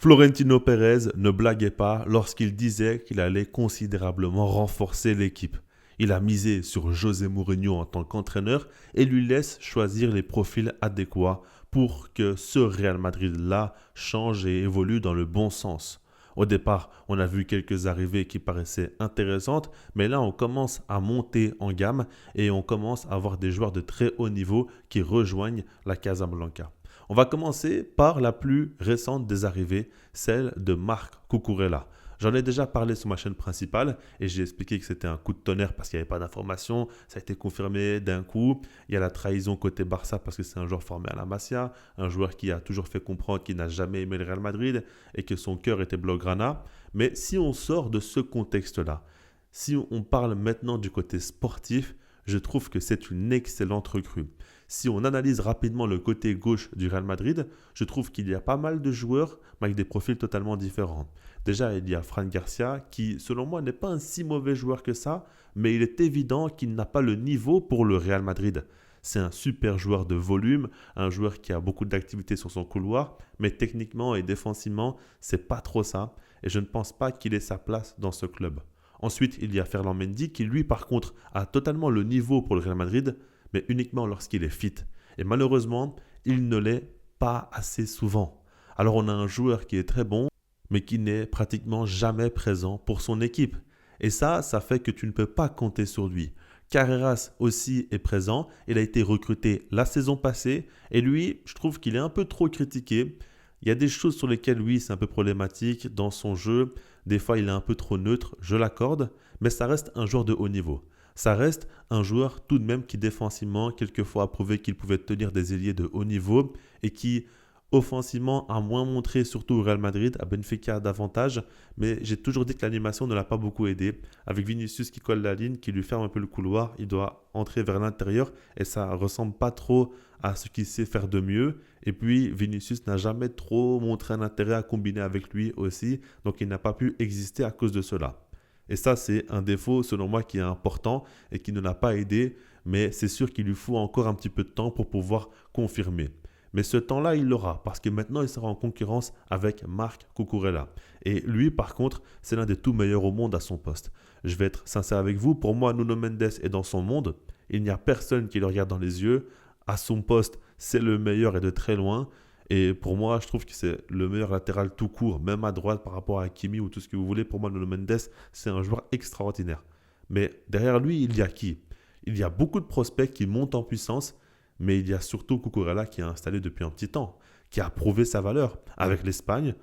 Florentino Pérez ne blaguait pas lorsqu'il disait qu'il allait considérablement renforcer l'équipe. Il a misé sur José Mourinho en tant qu'entraîneur et lui laisse choisir les profils adéquats pour que ce Real Madrid-là change et évolue dans le bon sens. Au départ, on a vu quelques arrivées qui paraissaient intéressantes, mais là on commence à monter en gamme et on commence à avoir des joueurs de très haut niveau qui rejoignent la Casablanca. On va commencer par la plus récente des arrivées, celle de Marc Cucurella. J'en ai déjà parlé sur ma chaîne principale et j'ai expliqué que c'était un coup de tonnerre parce qu'il n'y avait pas d'informations. Ça a été confirmé d'un coup. Il y a la trahison côté Barça parce que c'est un joueur formé à la Masia, un joueur qui a toujours fait comprendre qu'il n'a jamais aimé le Real Madrid et que son cœur était blaugrana. Mais si on sort de ce contexte-là, si on parle maintenant du côté sportif, je trouve que c'est une excellente recrue. Si on analyse rapidement le côté gauche du Real Madrid, je trouve qu'il y a pas mal de joueurs mais avec des profils totalement différents. Déjà, il y a Fran Garcia qui, selon moi, n'est pas un si mauvais joueur que ça, mais il est évident qu'il n'a pas le niveau pour le Real Madrid. C'est un super joueur de volume, un joueur qui a beaucoup d'activité sur son couloir, mais techniquement et défensivement, c'est pas trop ça, et je ne pense pas qu'il ait sa place dans ce club. Ensuite, il y a Ferland Mendy qui, lui, par contre, a totalement le niveau pour le Real Madrid, mais uniquement lorsqu'il est fit. Et malheureusement, il ne l'est pas assez souvent. Alors on a un joueur qui est très bon, mais qui n'est pratiquement jamais présent pour son équipe. Et ça fait que tu ne peux pas compter sur lui. Carreras aussi est présent, il a été recruté la saison passée, et lui, je trouve qu'il est un peu trop critiqué. Il y a des choses sur lesquelles, oui, c'est un peu problématique dans son jeu. Des fois, il est un peu trop neutre, je l'accorde, mais ça reste un joueur de haut niveau. Ça reste un joueur tout de même qui défensivement, quelquefois a prouvé qu'il pouvait tenir des ailiers de haut niveau et qui offensivement a moins montré, surtout au Real Madrid, à Benfica davantage, mais j'ai toujours dit que l'animation ne l'a pas beaucoup aidé. Avec Vinicius qui colle la ligne, qui lui ferme un peu le couloir, il doit entrer vers l'intérieur et ça ressemble pas trop à ce qu'il sait faire de mieux. Et puis Vinicius n'a jamais trop montré un intérêt à combiner avec lui aussi, donc il n'a pas pu exister à cause de cela. Et ça, c'est un défaut, selon moi, qui est important et qui ne l'a pas aidé, mais c'est sûr qu'il lui faut encore un petit peu de temps pour pouvoir confirmer. Mais ce temps-là, il l'aura, parce que maintenant, il sera en concurrence avec Marc Cucurella. Et lui, par contre, c'est l'un des tout meilleurs au monde à son poste. Je vais être sincère avec vous, pour moi, Nuno Mendes est dans son monde. Il n'y a personne qui le regarde dans les yeux. À son poste, c'est le meilleur et de très loin. Et pour moi, je trouve que c'est le meilleur latéral tout court, même à droite par rapport à Hakimi ou tout ce que vous voulez. Pour moi, Nuno Mendes, c'est un joueur extraordinaire. Mais derrière lui, il y a qui? Il y a beaucoup de prospects qui montent en puissance, mais il y a surtout Cucurella qui est installé depuis un petit temps, qui a prouvé sa valeur avec l'Espagne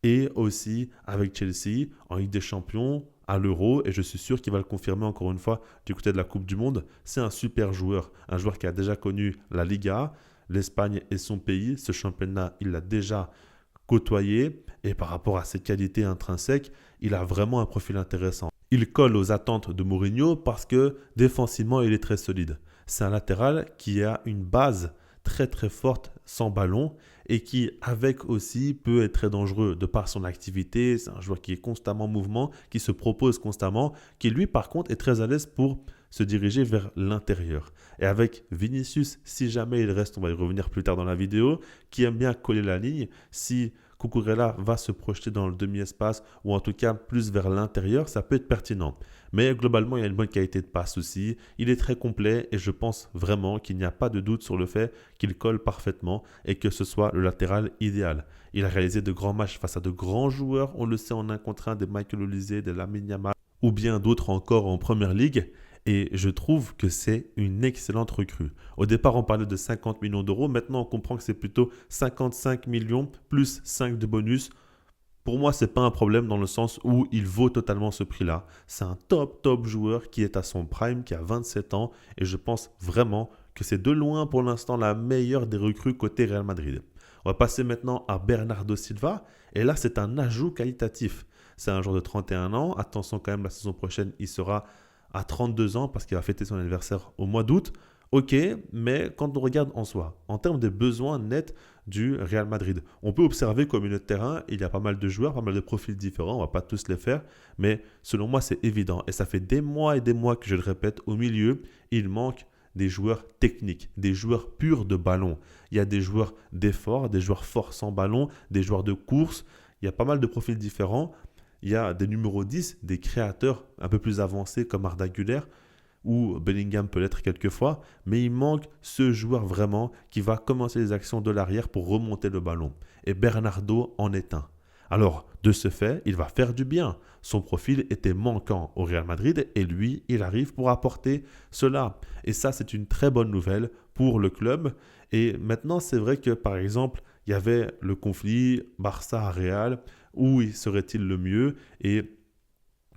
et aussi avec Chelsea en Ligue des Champions, à l'Euro, et je suis sûr qu'il va le confirmer encore une fois du côté de la Coupe du Monde. C'est un super joueur, un joueur qui a déjà connu la Liga, l'Espagne est son pays, ce championnat, il l'a déjà côtoyé, et par rapport à ses qualités intrinsèques, il a vraiment un profil intéressant. Il colle aux attentes de Mourinho parce que défensivement, il est très solide. C'est un latéral qui a une base très très forte sans ballon et qui avec aussi peut être très dangereux de par son activité. C'est un joueur qui est constamment en mouvement, qui se propose constamment, qui lui par contre est très à l'aise pour se diriger vers l'intérieur. Et avec Vinicius, si jamais il reste, on va y revenir plus tard dans la vidéo, qui aime bien coller la ligne, si Cucurella va se projeter dans le demi-espace ou en tout cas plus vers l'intérieur, ça peut être pertinent. Mais globalement, il y a une bonne qualité de passe aussi. Il est très complet et je pense vraiment qu'il n'y a pas de doute sur le fait qu'il colle parfaitement et que ce soit le latéral idéal. Il a réalisé de grands matchs face à de grands joueurs, on le sait en 1 contre 1, des Michael Olise, des Lamine Yamal ou bien d'autres encore en Première Ligue. Et je trouve que c'est une excellente recrue. Au départ, on parlait de 50 millions d'euros. Maintenant, on comprend que c'est plutôt 55 millions plus 5 de bonus. Pour moi, ce n'est pas un problème dans le sens où il vaut totalement ce prix-là. C'est un top joueur qui est à son prime, qui a 27 ans. Et je pense vraiment que c'est de loin pour l'instant la meilleure des recrues côté Real Madrid. On va passer maintenant à Bernardo Silva. Et là, c'est un ajout qualitatif. C'est un joueur de 31 ans. Attention quand même, la saison prochaine, il sera à 32 ans parce qu'il va fêter son anniversaire au mois d'août. Ok, mais quand on regarde en soi, en termes de besoins nets du Real Madrid, on peut observer qu'au milieu de terrain, il y a pas mal de joueurs, pas mal de profils différents, on ne va pas tous les faire, mais selon moi, c'est évident. Et ça fait des mois et des mois que je le répète, au milieu, il manque des joueurs techniques, des joueurs purs de ballon. Il y a des joueurs d'effort, des joueurs forts sans ballon, des joueurs de course Il y a pas mal de profils différents. Il y a des numéros 10, des créateurs un peu plus avancés comme Arda Güler, ou Bellingham peut l'être quelquefois, mais il manque ce joueur vraiment qui va commencer les actions de l'arrière pour remonter le ballon. Et Bernardo en est un. Alors, de ce fait, il va faire du bien. Son profil était manquant au Real Madrid et lui, il arrive pour apporter cela. Et ça, c'est une très bonne nouvelle pour le club. Et maintenant, c'est vrai que, par exemple, il y avait le conflit Barça-Real, où serait-il le mieux? Et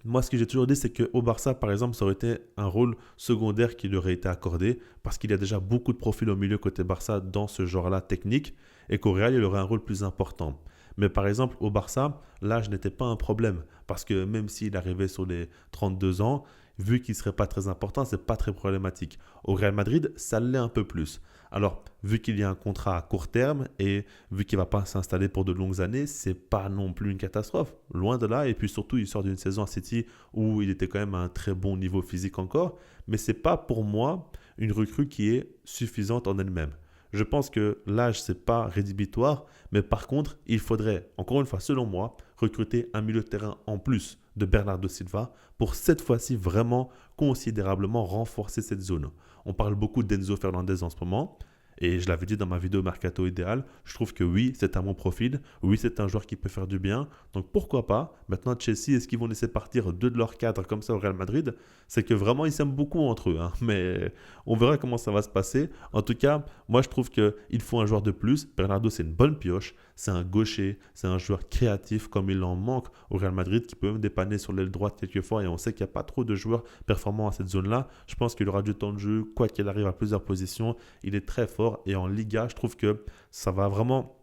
moi, ce que j'ai toujours dit, c'est qu'au Barça, par exemple, ça aurait été un rôle secondaire qui lui aurait été accordé parce qu'il y a déjà beaucoup de profils au milieu côté Barça dans ce genre-là technique et qu'au Real, il aurait un rôle plus important. Mais par exemple, au Barça, l'âge n'était pas un problème parce que même s'il arrivait sur les 32 ans, vu qu'il ne serait pas très important, ce n'est pas très problématique. Au Real Madrid, ça l'est un peu plus. Alors, vu qu'il y a un contrat à court terme et vu qu'il ne va pas s'installer pour de longues années, c'est pas non plus une catastrophe. Loin de là. Et puis surtout, il sort d'une saison à City où il était quand même à un très bon niveau physique encore. Mais ce n'est pas pour moi une recrue qui est suffisante en elle-même. Je pense que l'âge, ce n'est pas rédhibitoire. Mais par contre, il faudrait, encore une fois, selon moi, recruter un milieu de terrain en plus de Bernardo Silva pour cette fois-ci vraiment considérablement renforcer cette zone. On parle beaucoup d'Enzo Fernandez en ce moment. Et je l'avais dit dans ma vidéo Mercato Idéal, je trouve que oui, c'est un bon profil. Oui, c'est un joueur qui peut faire du bien. Donc pourquoi pas? Maintenant, Chelsea, est-ce qu'ils vont laisser partir deux de leurs cadres comme ça au Real Madrid? C'est que vraiment, ils s'aiment beaucoup entre eux. Mais on verra comment ça va se passer. En tout cas, moi, je trouve qu'il faut un joueur de plus. Bernardo, c'est une bonne pioche. C'est un gaucher. C'est un joueur créatif comme il en manque au Real Madrid qui peut même dépanner sur l'aile droite quelquefois. Et on sait qu'il n'y a pas trop de joueurs performants à cette zone-là. Je pense qu'il aura du temps de jeu, quoi qu'il arrive à plusieurs positions. Il est très fort. Et en Liga, je trouve que ça va vraiment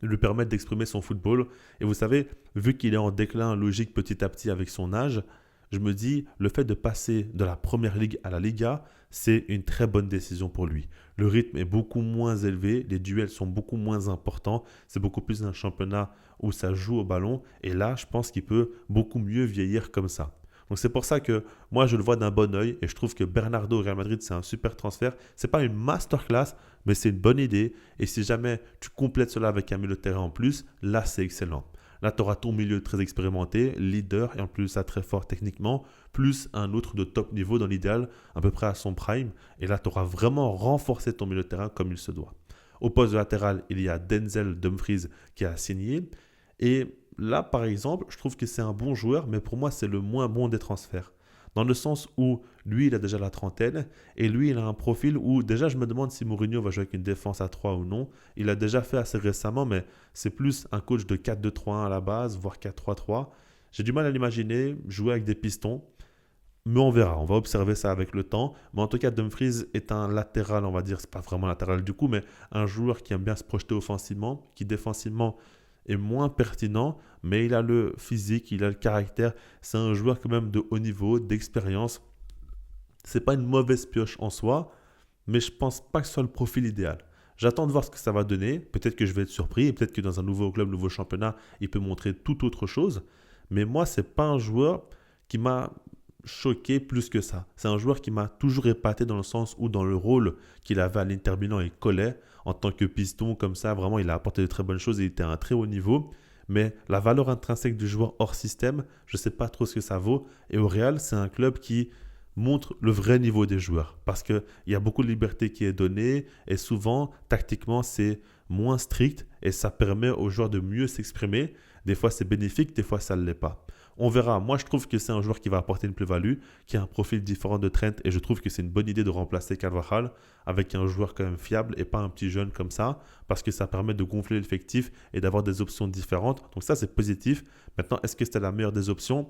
lui permettre d'exprimer son football. Et vous savez, vu qu'il est en déclin logique petit à petit avec son âge, je me dis, le fait de passer de la Première Ligue à la Liga, c'est une très bonne décision pour lui. Le rythme est beaucoup moins élevé, les duels sont beaucoup moins importants, c'est beaucoup plus un championnat où ça joue au ballon. Et là, je pense qu'il peut beaucoup mieux vieillir comme ça. Donc c'est pour ça que moi je le vois d'un bon œil et je trouve que Bernardo au Real Madrid c'est un super transfert. C'est pas une masterclass mais c'est une bonne idée et si jamais tu complètes cela avec un milieu de terrain en plus, là c'est excellent. Là tu auras ton milieu très expérimenté, leader et en plus ça très fort techniquement, plus un autre de top niveau dans l'idéal, à peu près à son prime et là tu auras vraiment renforcé ton milieu de terrain comme il se doit. Au poste de latéral, il y a Denzel Dumfries qui a signé et là, par exemple, je trouve que c'est un bon joueur, mais pour moi, c'est le moins bon des transferts. Dans le sens où lui, il a déjà la trentaine, et lui, il a un profil où déjà, je me demande si Mourinho va jouer avec une défense à 3 ou non. Il l'a déjà fait assez récemment, mais c'est plus un coach de 4-2-3-1 à la base, voire 4-3-3. J'ai du mal à l'imaginer jouer avec des pistons, mais on verra. On va observer ça avec le temps. Mais en tout cas, Dumfries est un latéral, on va dire, c'est pas vraiment latéral du coup, mais un joueur qui aime bien se projeter offensivement, qui défensivement est moins pertinent, mais il a le physique, il a le caractère. C'est un joueur quand même de haut niveau, d'expérience. C'est pas une mauvaise pioche en soi, mais je pense pas que ce soit le profil idéal. J'attends de voir ce que ça va donner. Peut-être que je vais être surpris, et peut-être que dans un nouveau club, nouveau championnat, il peut montrer tout autre chose. Mais moi, c'est pas un joueur qui m'a choqué plus que ça. C'est un joueur qui m'a toujours épaté dans le sens où dans le rôle qu'il avait à l'Inter Milan, il collait en tant que piston comme ça. Vraiment, il a apporté de très bonnes choses et il était à un très haut niveau. Mais la valeur intrinsèque du joueur hors système, je ne sais pas trop ce que ça vaut. Et au Real, c'est un club qui montre le vrai niveau des joueurs parce qu'il y a beaucoup de liberté qui est donnée et souvent, tactiquement, c'est moins strict et ça permet aux joueurs de mieux s'exprimer. Des fois, c'est bénéfique, des fois, ça ne l'est pas. On verra. Moi, je trouve que c'est un joueur qui va apporter une plus-value, qui a un profil différent de Trent et je trouve que c'est une bonne idée de remplacer Carvajal avec un joueur quand même fiable et pas un petit jeune comme ça parce que ça permet de gonfler l'effectif et d'avoir des options différentes. Donc ça, c'est positif. Maintenant, est-ce que c'était la meilleure des options ?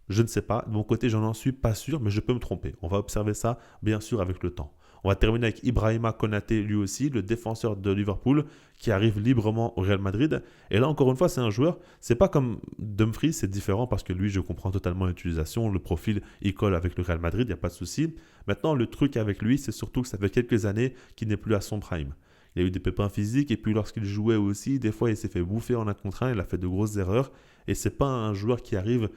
Je ne sais pas. De mon côté, je n'en suis pas sûr, mais je peux me tromper. On va observer ça, bien sûr, avec le temps. On va terminer avec Ibrahima Konaté, lui aussi, le défenseur de Liverpool, qui arrive librement au Real Madrid. Et là, encore une fois, c'est un joueur, c'est pas comme Dumfries, c'est différent parce que lui, je comprends totalement l'utilisation, le profil, il colle avec le Real Madrid, il n'y a pas de souci. Maintenant, le truc avec lui, c'est surtout que ça fait quelques années qu'il n'est plus à son prime. Il a eu des pépins physiques et puis lorsqu'il jouait aussi, des fois, il s'est fait bouffer en 1 contre 1, il a fait de grosses erreurs. Et c'est pas un joueur qui arrive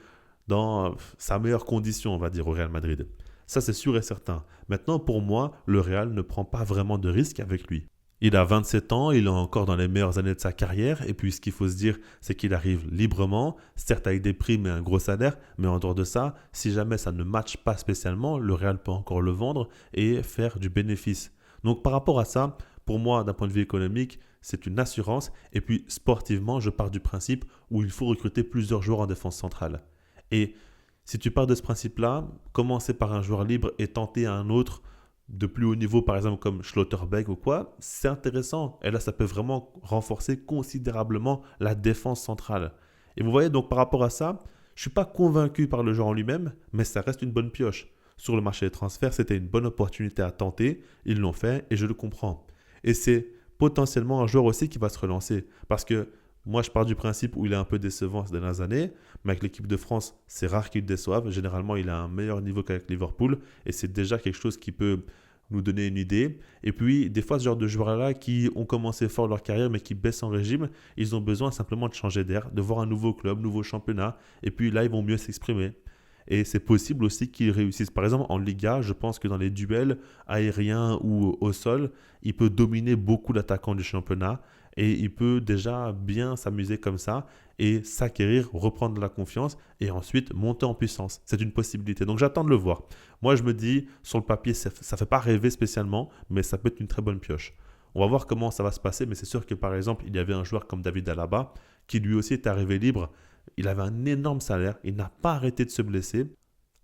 dans sa meilleure condition, on va dire, au Real Madrid. Ça, c'est sûr et certain. Maintenant, pour moi, le Real ne prend pas vraiment de risque avec lui. Il a 27 ans, il est encore dans les meilleures années de sa carrière, et puis ce qu'il faut se dire, c'est qu'il arrive librement, certes avec des primes et un gros salaire, mais en dehors de ça, si jamais ça ne matche pas spécialement, le Real peut encore le vendre et faire du bénéfice. Donc par rapport à ça, pour moi, d'un point de vue économique, c'est une assurance, et puis sportivement, je pars du principe où il faut recruter plusieurs joueurs en défense centrale. Et si tu pars de ce principe-là, commencer par un joueur libre et tenter un autre de plus haut niveau, par exemple comme Schlotterbeck ou quoi, c'est intéressant. Et là, ça peut vraiment renforcer considérablement la défense centrale. Et vous voyez, donc par rapport à ça, je ne suis pas convaincu par le joueur en lui-même, mais ça reste une bonne pioche. Sur le marché des transferts, c'était une bonne opportunité à tenter. Ils l'ont fait et je le comprends. Et c'est potentiellement un joueur aussi qui va se relancer. Parce que moi, je pars du principe où il est un peu décevant ces dernières années, mais avec l'équipe de France, c'est rare qu'il déçoive. Généralement, il a un meilleur niveau qu'avec Liverpool et c'est déjà quelque chose qui peut nous donner une idée. Et puis, des fois, ce genre de joueurs-là qui ont commencé fort leur carrière mais qui baissent en régime, ils ont besoin simplement de changer d'air, de voir un nouveau club, nouveau championnat. Et puis là, ils vont mieux s'exprimer. Et c'est possible aussi qu'ils réussissent. Par exemple, en Liga, je pense que dans les duels aériens ou au sol, il peut dominer beaucoup l'attaquant du championnat et il peut déjà bien s'amuser comme ça et s'acquérir, reprendre de la confiance et ensuite monter en puissance. C'est une possibilité. Donc j'attends de le voir. Moi, je me dis, sur le papier, ça ne fait pas rêver spécialement, mais ça peut être une très bonne pioche. On va voir comment ça va se passer, mais c'est sûr que par exemple, il y avait un joueur comme David Alaba qui lui aussi est arrivé libre. Il avait un énorme salaire, il n'a pas arrêté de se blesser.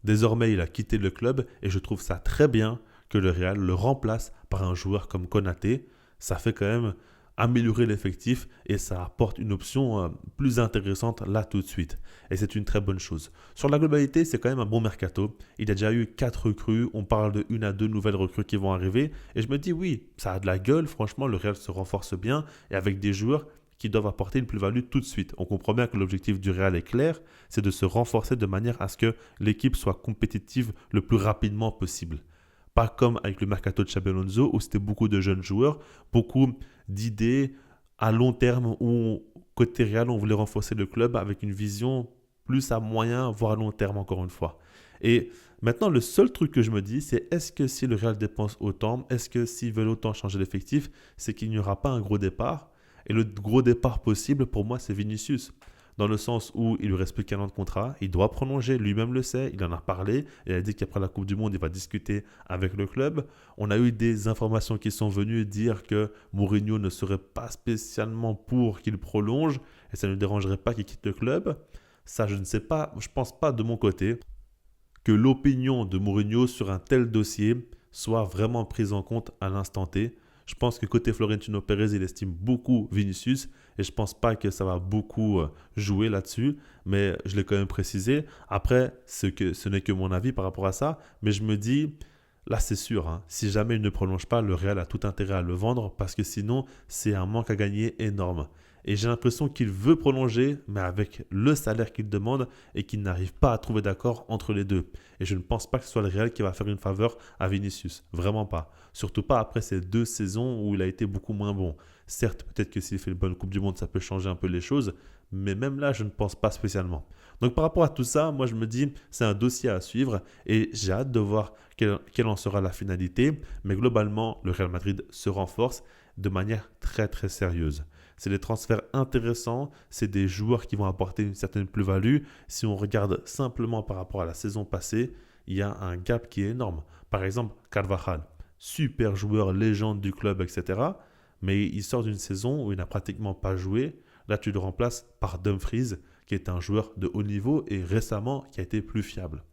Désormais, il a quitté le club et je trouve ça très bien que le Real le remplace par un joueur comme Konaté. Ça fait quand même améliorer l'effectif et ça apporte une option plus intéressante là tout de suite. Et c'est une très bonne chose. Sur la globalité, c'est quand même un bon mercato. Il y a déjà eu 4 recrues. On parle de 1 à 2 nouvelles recrues qui vont arriver. Et je me dis oui, ça a de la gueule. Franchement, le Real se renforce bien et avec des joueurs qui doivent apporter une plus-value tout de suite. On comprend bien que l'objectif du Real est clair, c'est de se renforcer de manière à ce que l'équipe soit compétitive le plus rapidement possible. Pas comme avec le mercato de Xabi Alonso où c'était beaucoup de jeunes joueurs, beaucoup d'idées à long terme où côté Real on voulait renforcer le club avec une vision plus à moyen voire à long terme encore une fois. Et maintenant le seul truc que je me dis c'est est-ce que si le Real dépense autant, est-ce que s'ils veulent autant changer l'effectif, c'est qu'il n'y aura pas un gros départ. Et le gros départ possible pour moi c'est Vinicius. Dans le sens où il lui reste plus qu'un an de contrat, il doit prolonger, lui-même le sait, il en a parlé, il a dit qu'après la Coupe du Monde, il va discuter avec le club. On a eu des informations qui sont venues dire que Mourinho ne serait pas spécialement pour qu'il prolonge et ça ne dérangerait pas qu'il quitte le club. Ça, je ne sais pas, je ne pense pas de mon côté que l'opinion de Mourinho sur un tel dossier soit vraiment prise en compte à l'instant T. Je pense que côté Florentino Pérez, il estime beaucoup Vinicius et je ne pense pas que ça va beaucoup jouer là-dessus, mais je l'ai quand même précisé. Après, ce n'est que mon avis par rapport à ça, mais je me dis, là c'est sûr, hein, si jamais il ne prolonge pas, le Real a tout intérêt à le vendre parce que sinon, c'est un manque à gagner énorme. Et j'ai l'impression qu'il veut prolonger, mais avec le salaire qu'il demande et qu'il n'arrive pas à trouver d'accord entre les deux. Et je ne pense pas que ce soit le Real qui va faire une faveur à Vinicius. Vraiment pas. Surtout pas après ces 2 saisons où il a été beaucoup moins bon. Certes, peut-être que s'il fait une bonne Coupe du Monde, ça peut changer un peu les choses. Mais même là, je ne pense pas spécialement. Donc par rapport à tout ça, moi je me dis, c'est un dossier à suivre et j'ai hâte de voir quelle en sera la finalité. Mais globalement, le Real Madrid se renforce de manière très très sérieuse. C'est des transferts intéressants, c'est des joueurs qui vont apporter une certaine plus-value. Si on regarde simplement par rapport à la saison passée, il y a un gap qui est énorme. Par exemple, Carvajal, super joueur, légende du club, etc. Mais il sort d'une saison où il n'a pratiquement pas joué. Là, tu le remplaces par Dumfries, qui est un joueur de haut niveau et récemment qui a été plus fiable.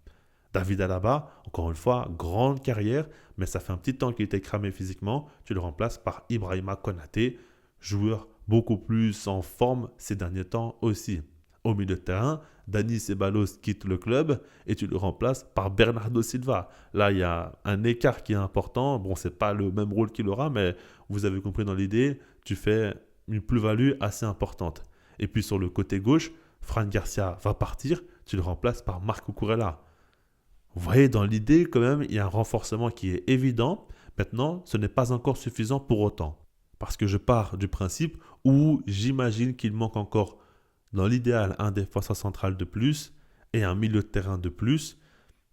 David Alaba, encore une fois, grande carrière, mais ça fait un petit temps qu'il était cramé physiquement. Tu le remplaces par Ibrahima Konaté, joueur beaucoup plus en forme ces derniers temps aussi. Au milieu de terrain, Dani Ceballos quitte le club et tu le remplaces par Bernardo Silva. Là, il y a un écart qui est important. Bon, ce n'est pas le même rôle qu'il aura, mais vous avez compris dans l'idée, tu fais une plus-value assez importante. Et puis sur le côté gauche, Fran Garcia va partir, tu le remplaces par Marco Kurela. Vous voyez, dans l'idée, quand même, il y a un renforcement qui est évident. Maintenant, ce n'est pas encore suffisant pour autant. Parce que je pars du principe où j'imagine qu'il manque encore, dans l'idéal, un défenseur central de plus et un milieu de terrain de plus.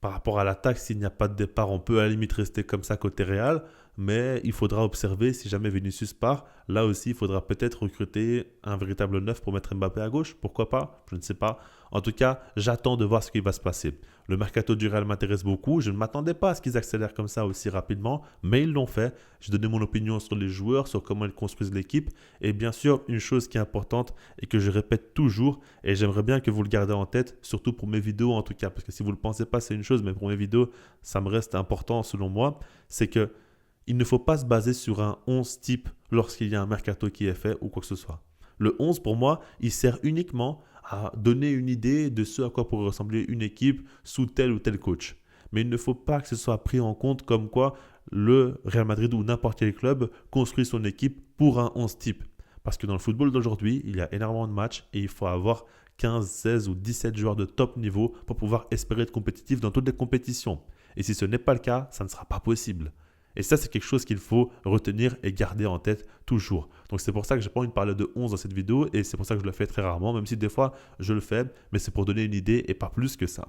Par rapport à l'attaque, s'il n'y a pas de départ, on peut à la limite rester comme ça côté Real. mais il faudra observer si jamais Vinicius part. Là aussi, il faudra peut-être recruter un véritable neuf pour mettre Mbappé à gauche. Pourquoi pas? Je ne sais pas. En tout cas, j'attends de voir ce qui va se passer. Le mercato du Real m'intéresse beaucoup. Je ne m'attendais pas à ce qu'ils accélèrent comme ça aussi rapidement, mais ils l'ont fait. J'ai donné mon opinion sur les joueurs, sur comment ils construisent l'équipe. Et bien sûr, une chose qui est importante et que je répète toujours, et j'aimerais bien que vous le gardez en tête, surtout pour mes vidéos en tout cas, parce que si vous ne le pensez pas, c'est une chose, mais pour mes vidéos, ça me reste important selon moi, c'est que il ne faut pas se baser sur un 11 type lorsqu'il y a un mercato qui est fait ou quoi que ce soit. Le 11, pour moi, il sert uniquement à donner une idée de ce à quoi pourrait ressembler une équipe sous tel ou tel coach. Mais il ne faut pas que ce soit pris en compte comme quoi le Real Madrid ou n'importe quel club construit son équipe pour un 11 type. Parce que dans le football d'aujourd'hui, il y a énormément de matchs et il faut avoir 15, 16 ou 17 joueurs de top niveau pour pouvoir espérer être compétitif dans toutes les compétitions. Et si ce n'est pas le cas, ça ne sera pas possible. Et ça, c'est quelque chose qu'il faut retenir et garder en tête toujours. Donc c'est pour ça que je n'ai pas envie de parler de 11 dans cette vidéo et c'est pour ça que je le fais très rarement, même si des fois je le fais, mais c'est pour donner une idée et pas plus que ça.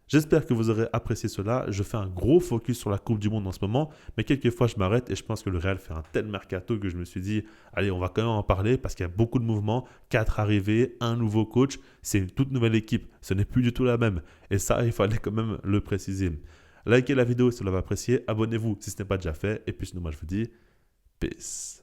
J'espère que vous aurez apprécié cela. Je fais un gros focus sur la Coupe du Monde en ce moment, mais quelquefois je m'arrête et je pense que le Real fait un tel mercato que je me suis dit, allez, on va quand même en parler parce qu'il y a beaucoup de mouvements, 4 arrivées, un nouveau coach, c'est une toute nouvelle équipe, ce n'est plus du tout la même. Et ça, il fallait quand même le préciser. Likez la vidéo si vous l'avez appréciée, abonnez-vous si ce n'est pas déjà fait, et puis sinon moi je vous dis, peace.